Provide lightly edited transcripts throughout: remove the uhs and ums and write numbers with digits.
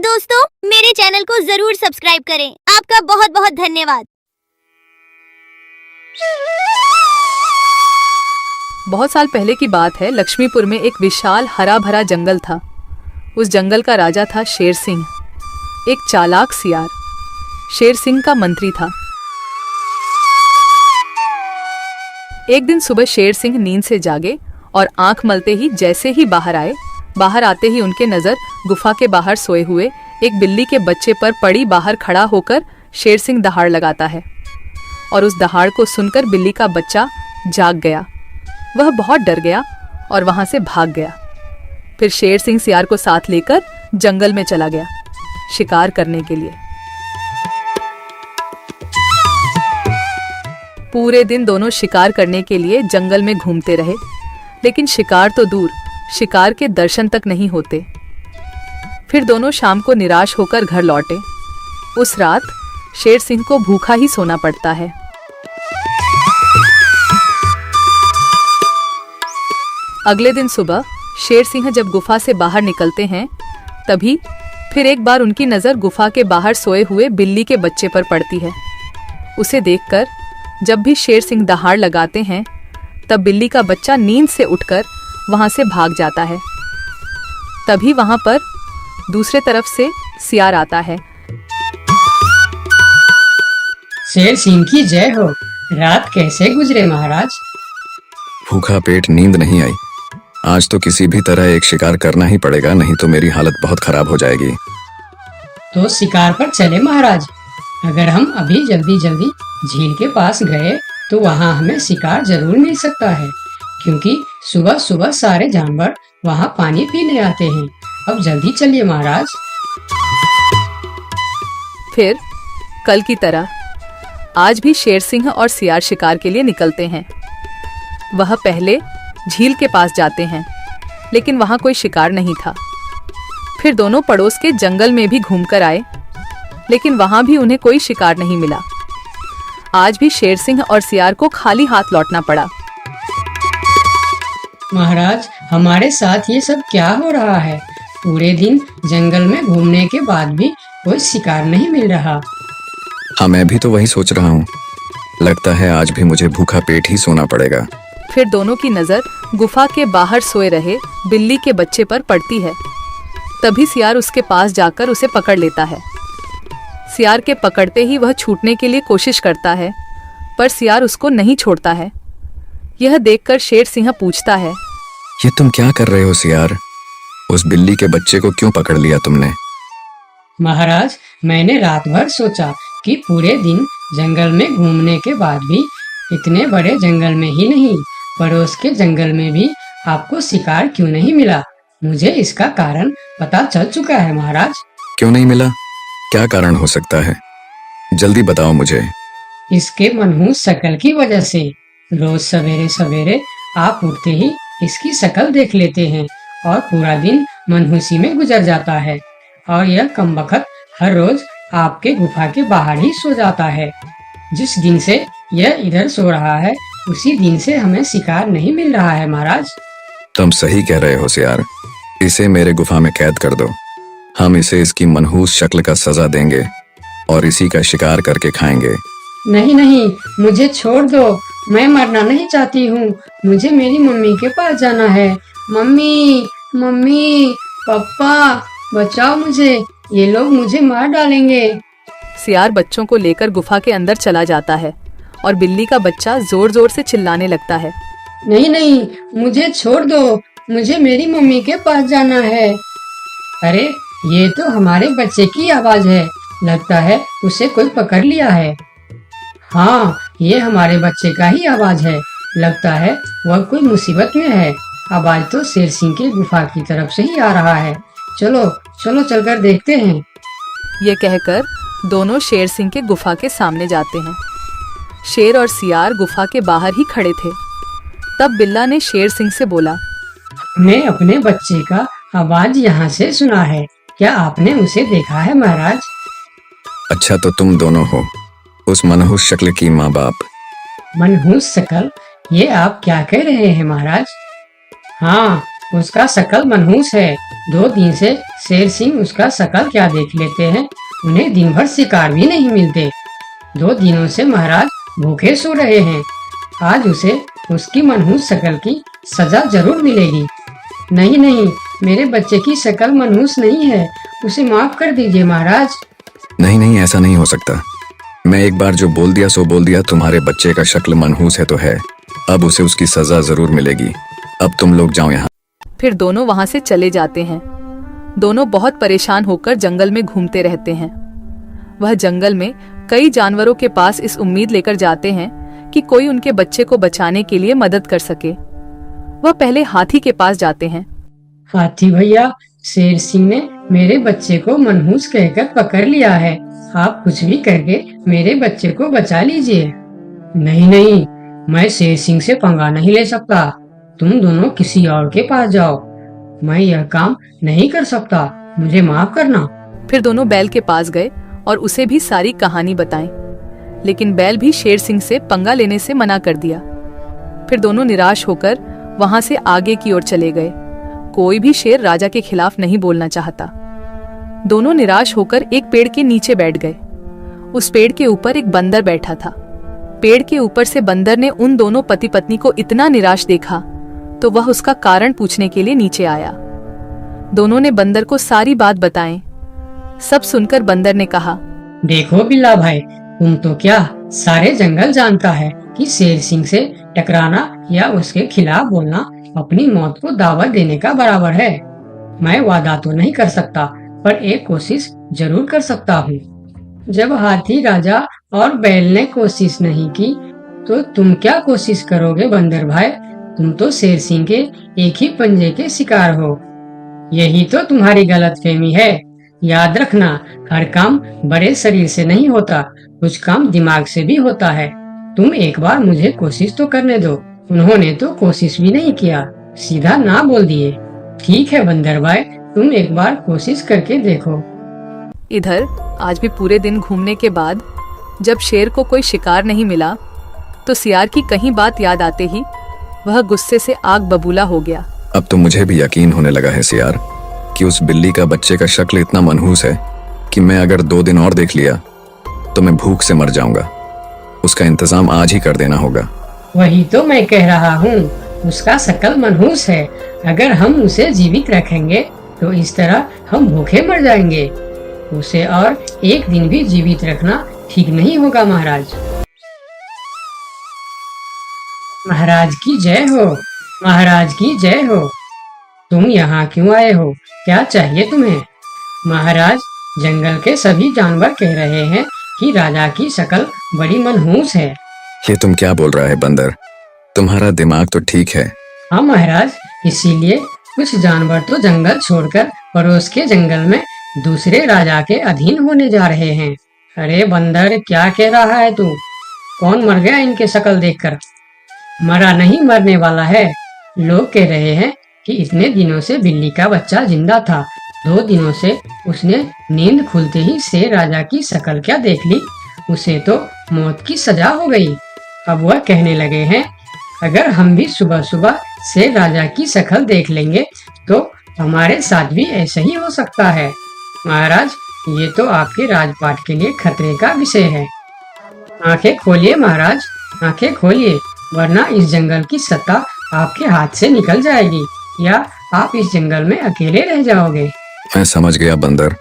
दोस्तों, मेरे चैनल को जरूर सब्सक्राइब करें। आपका बहुत बहुत धन्यवाद। बहुत साल पहले की बात है। लक्ष्मीपुर में एक विशाल हरा भरा जंगल था। उस जंगल का राजा था शेर सिंह, एक चालाक सियार। शेर सिंह का मंत्री था। एक दिन सुबह शेर सिंह नींद से जागे और आंख मलते ही जैसे ही बाहर आते ही उनके नजर गुफा के बाहर सोए हुए एक बिल्ली के बच्चे पर पड़ी। बाहर खड़ा होकर शेर सिंह दहाड़ लगाता है और उस दहाड़ को सुनकर बिल्ली का बच्चा जाग गया। वह बहुत डर गया और वहां से भाग गया। फिर शेर सिंह सियार को साथ लेकर जंगल में चला गया शिकार करने के लिए। पूरे दिन दोनों शिकार करने के लिए जंगल में घूमते रहे, लेकिन शिकार तो दूर, शिकार के दर्शन तक नहीं होते। फिर दोनों शाम को निराश होकर घर लौटे। उस रात शेर सिंह को भूखा ही सोना पड़ता है। अगले दिन सुबह शेर सिंह जब गुफा से बाहर निकलते हैं, तभी फिर एक बार उनकी नजर गुफा के बाहर सोए हुए बिल्ली के बच्चे पर पड़ती है। उसे देखकर जब भी शेर सिंह दहाड़ लगाते हैं, तब बिल्ली का बच्चा नींद से उठकर वहां से भाग जाता है। तभी वहां पर दूसरे तरफ से सियार आता है। शेर सिंह की जय हो। रात कैसे गुजरे महाराज? भूखा पेट, नींद नहीं आई। आज तो किसी भी तरह एक शिकार करना ही पड़ेगा, नहीं तो मेरी हालत बहुत खराब हो जाएगी। तो शिकार पर चले महाराज। अगर हम अभी जल्दी झील के पास गए तो वहाँ हमें शिकार जरूर मिल सकता है, क्योंकि सुबह सुबह सारे जानवर वहाँ पानी पीने आते हैं। अब जल्दी चलिए महाराज। फिर कल की तरह आज भी शेर सिंह और सियार शिकार के लिए निकलते हैं। वह पहले झील के पास जाते हैं, लेकिन वहां कोई शिकार नहीं था। फिर दोनों पड़ोस के जंगल में भी घूमकर आए, लेकिन वहां भी उन्हें कोई शिकार नहीं मिला। आज भी शेर सिंह और सियार को खाली हाथ लौटना पड़ा। महाराज, हमारे साथ ये सब क्या हो रहा है? पूरे दिन जंगल में घूमने के बाद भी कोई शिकार नहीं मिल रहा। हाँ, मैं भी तो वही सोच रहा हूँ। लगता है आज भी मुझे भूखा पेट ही सोना पड़ेगा। फिर दोनों की नजर गुफा के बाहर सोए रहे बिल्ली के बच्चे पर पड़ती है। तभी सियार उसके पास जाकर उसे पकड़ लेता है। सियार के पकड़ते ही वह छूटने के लिए कोशिश करता है, पर सियार उसको नहीं छोड़ता है। यह देखकर शेर सिंह पूछता है, ये तुम क्या कर रहे हो सियार? उस बिल्ली के बच्चे को क्यों पकड़ लिया तुमने? महाराज, मैंने रात भर सोचा कि पूरे दिन जंगल में घूमने के बाद भी, इतने बड़े जंगल में ही नहीं, पड़ोस के जंगल में भी आपको शिकार क्यों नहीं मिला। मुझे इसका कारण पता चल चुका है महाराज। क्यों नहीं मिला? क्या कारण हो सकता है? जल्दी बताओ मुझे। इसके मनहूस शक्ल की वजह से। रोज सवेरे सवेरे आप उठते ही इसकी शक्ल देख लेते हैं और पूरा दिन मनहूसी में गुजर जाता है। और यह कमबख्त हर रोज आपके गुफा के बाहर ही सो जाता है। जिस दिन से यह इधर सो रहा है, उसी दिन से हमें शिकार नहीं मिल रहा है महाराज। तुम सही कह रहे हो सियार। इसे मेरे गुफा में कैद कर दो। हम इसे इसकी मनहूस शक्ल का सजा देंगे और इसी का शिकार करके खाएंगे। नहीं नहीं, मुझे छोड़ दो। मैं मरना नहीं चाहती हूँ। मुझे मेरी मम्मी के पास जाना है। मम्मी, मम्मी, पापा, बचाओ मुझे। ये लोग मुझे मार डालेंगे। सियार बच्चों को लेकर गुफा के अंदर चला जाता है और बिल्ली का बच्चा जोर जोर से चिल्लाने लगता है, नहीं नहीं, मुझे छोड़ दो। मुझे मेरी मम्मी के पास जाना है। अरे, ये तो हमारे बच्चे की आवाज है। लगता है उसे कोई पकड़ लिया है। हाँ, ये हमारे बच्चे का ही आवाज है। लगता है वह कोई मुसीबत में है। आवाज तो शेर सिंह की गुफा की तरफ से ही आ रहा है। चलो चलो, चलकर देखते हैं। ये कहकर दोनों शेर सिंह के गुफा के सामने जाते हैं। शेर और सियार गुफा के बाहर ही खड़े थे। तब बिल्ला ने शेर सिंह से बोला, मैं अपने बच्चे का आवाज यहाँ से सुना है। क्या आपने उसे देखा है महाराज? अच्छा, तो तुम दोनों हो उस मनहूस शक्ल की माँ बाप। मनहूस शक्ल? ये आप क्या कह रहे हैं महाराज? हाँ, उसका शकल मनहूस है। 2 दिन से शेर सिंह उसका शकल क्या देख लेते हैं। उन्हें दिन भर शिकार भी नहीं मिलते। 2 दिनों से महाराज भूखे सो रहे हैं। आज उसे उसकी मनहूस शकल की सजा जरूर मिलेगी। नहीं नहीं, मेरे बच्चे की शकल मनहूस नहीं है, उसे माफ कर दीजिए महाराज। नहीं नहीं, ऐसा नहीं हो सकता। मैं एक बार जो बोल दिया सो बोल दिया। तुम्हारे बच्चे का शक्ल मनहूस है तो है, अब उसे उसकी सजा जरूर मिलेगी। अब तुम लोग जाओ यहाँ। फिर दोनों वहां से चले जाते हैं। दोनों बहुत परेशान होकर जंगल में घूमते रहते हैं। वह जंगल में कई जानवरों के पास इस उम्मीद लेकर जाते हैं कि कोई उनके बच्चे को बचाने के लिए मदद कर सके। वह पहले हाथी के पास जाते हैं। हाथी भैया, शेर सिंह ने मेरे बच्चे को मनहूस कहकर पकड़ लिया है। आप कुछ भी करके मेरे बच्चे को बचा लीजिए। नहीं नहीं, मैं शेर सिंह से पंगा नहीं ले सकता। तुम दोनों किसी और के पास जाओ। मैं यह काम नहीं कर सकता, मुझे माफ करना। फिर दोनों बैल के पास गए और उसे भी सारी कहानी बताई, लेकिन बैल भी शेर सिंह से पंगा लेने से मना कर दिया। फिर दोनों निराश होकर वहां से आगे की ओर चले गए। कोई भी शेर राजा के खिलाफ नहीं बोलना चाहता। दोनों निराश होकर एक पेड़ के नीचे बैठ गए। उस पेड़ के ऊपर एक बंदर बैठा था। पेड़ के ऊपर से बंदर ने उन दोनों पति पत्नी को इतना निराश देखा तो वह उसका कारण पूछने के लिए नीचे आया। दोनों ने बंदर को सारी बात बताई। सब सुनकर बंदर ने कहा, देखो बिल्ला भाई, तुम तो क्या सारे जंगल जानता है कि शेर सिंह से टकराना या उसके खिलाफ बोलना अपनी मौत को दावत देने का बराबर है। मैं वादा तो नहीं कर सकता, पर एक कोशिश जरूर कर सकता हूँ। जब हाथी राजा और बैल ने कोशिश नहीं की तो तुम क्या कोशिश करोगे बंदर भाई? तुम तो शेर सिंह के एक ही पंजे के शिकार हो। यही तो तुम्हारी गलतफहमी है। याद रखना, हर काम बड़े शरीर से नहीं होता, कुछ काम दिमाग से भी होता है। तुम एक बार मुझे कोशिश तो करने दो। उन्होंने तो कोशिश भी नहीं किया, सीधा ना बोल दिए। ठीक है बंदर भाई, तुम एक बार कोशिश करके देखो। इधर आज भी पूरे दिन घूमने के बाद जब शेर को कोई शिकार नहीं मिला तो सियार की कहीं बात याद आते ही वह गुस्से से आग बबूला हो गया। अब तो मुझे भी यकीन होने लगा है सियार कि उस बिल्ली का बच्चे का शक्ल इतना मनहूस है कि मैं अगर 2 दिन और देख लिया तो मैं भूख से मर जाऊंगा। उसका इंतजाम आज ही कर देना होगा। वही तो मैं कह रहा हूँ, उसका शकल मनहूस है। अगर हम उसे जीवित रखेंगे तो इस तरह हम भूखे मर जाएंगे। उसे और एक दिन भी जीवित रखना ठीक नहीं होगा महाराज। महाराज की जय हो, महाराज की जय हो। तुम यहाँ क्यों आए हो? क्या चाहिए तुम्हें? महाराज, जंगल के सभी जानवर कह रहे हैं कि राजा की शक्ल बड़ी मनहूस है। ये तुम क्या बोल रहा है बंदर? तुम्हारा दिमाग तो ठीक है। हाँ महाराज, इसीलिए कुछ जानवर तो जंगल छोड़कर पड़ोस के जंगल में दूसरे राजा के अधीन होने जा रहे हैं। अरे बंदर, क्या कह रहा है तू? कौन मर गया इनके शक्ल देखकर? मरा नहीं, मरने वाला है। लोग कह रहे हैं कि इतने दिनों से बिल्ली का बच्चा जिंदा था। 2 दिनों से उसने नींद खुलते ही शेर राजा की शक्ल क्या देख ली, उसे तो मौत की सजा हो गई। अब वह कहने लगे हैं, अगर हम भी सुबह सुबह शेर राजा की शक्ल देख लेंगे तो हमारे साथ भी ऐसा ही हो सकता है। महाराज, ये तो आपके राजपाट के लिए खतरे का विषय है। आंखें खोलिए महाराज, आंखें खोलिए, वरना इस जंगल की सत्ता आपके हाथ से निकल जाएगी या आप इस जंगल में अकेले रह जाओगे। मैं समझ गया बंदर,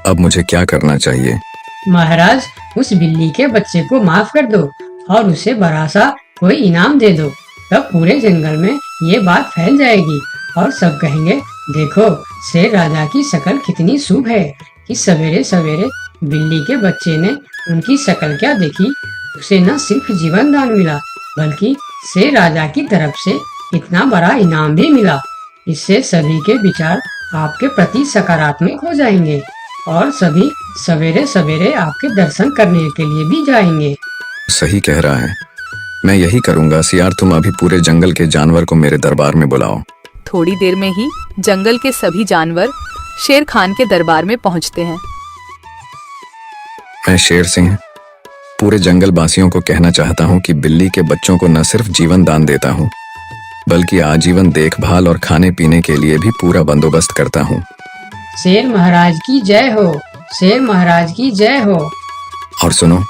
अब मुझे क्या करना चाहिए? महाराज, उस बिल्ली के बच्चे को माफ कर दो और उसे बड़ा सा कोई इनाम दे दो। तब पूरे जंगल में ये बात फैल जाएगी और सब कहेंगे, देखो शेर राजा की शक्ल कितनी शुभ है कि सवेरे सवेरे बिल्ली के बच्चे ने उनकी शक्ल क्या देखी, उसे न सिर्फ जीवन दान मिला बल्कि शेर राजा की तरफ से इतना बड़ा इनाम भी मिला। इससे सभी के विचार आपके प्रति सकारात्मक हो जाएंगे और सभी सवेरे सवेरे आपके दर्शन करने के लिए भी जाएंगे। सही कह रहा है, मैं यही करूंगा। सियार, तुम अभी पूरे जंगल के जानवर को मेरे दरबार में बुलाओ। थोड़ी देर में ही जंगल के सभी जानवर शेर खान के दरबार में पहुंचते हैं। मैं शेर सिंह पूरे जंगल वासियों को कहना चाहता हूँ कि बिल्ली के बच्चों को न सिर्फ जीवन दान देता हूँ बल्कि आजीवन देखभाल और खाने पीने के लिए भी पूरा बंदोबस्त करता हूँ। शेर महाराज की जय हो, शेर महाराज की जय हो। और सुनो,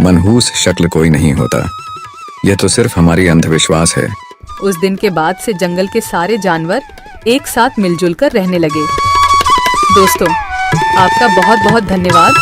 मनहूस शक्ल कोई नहीं होता, यह तो सिर्फ हमारी अंधविश्वास है। उस दिन के बाद से जंगल के सारे जानवर एक साथ मिलजुल कर रहने लगे। दोस्तों, आपका बहुत बहुत धन्यवाद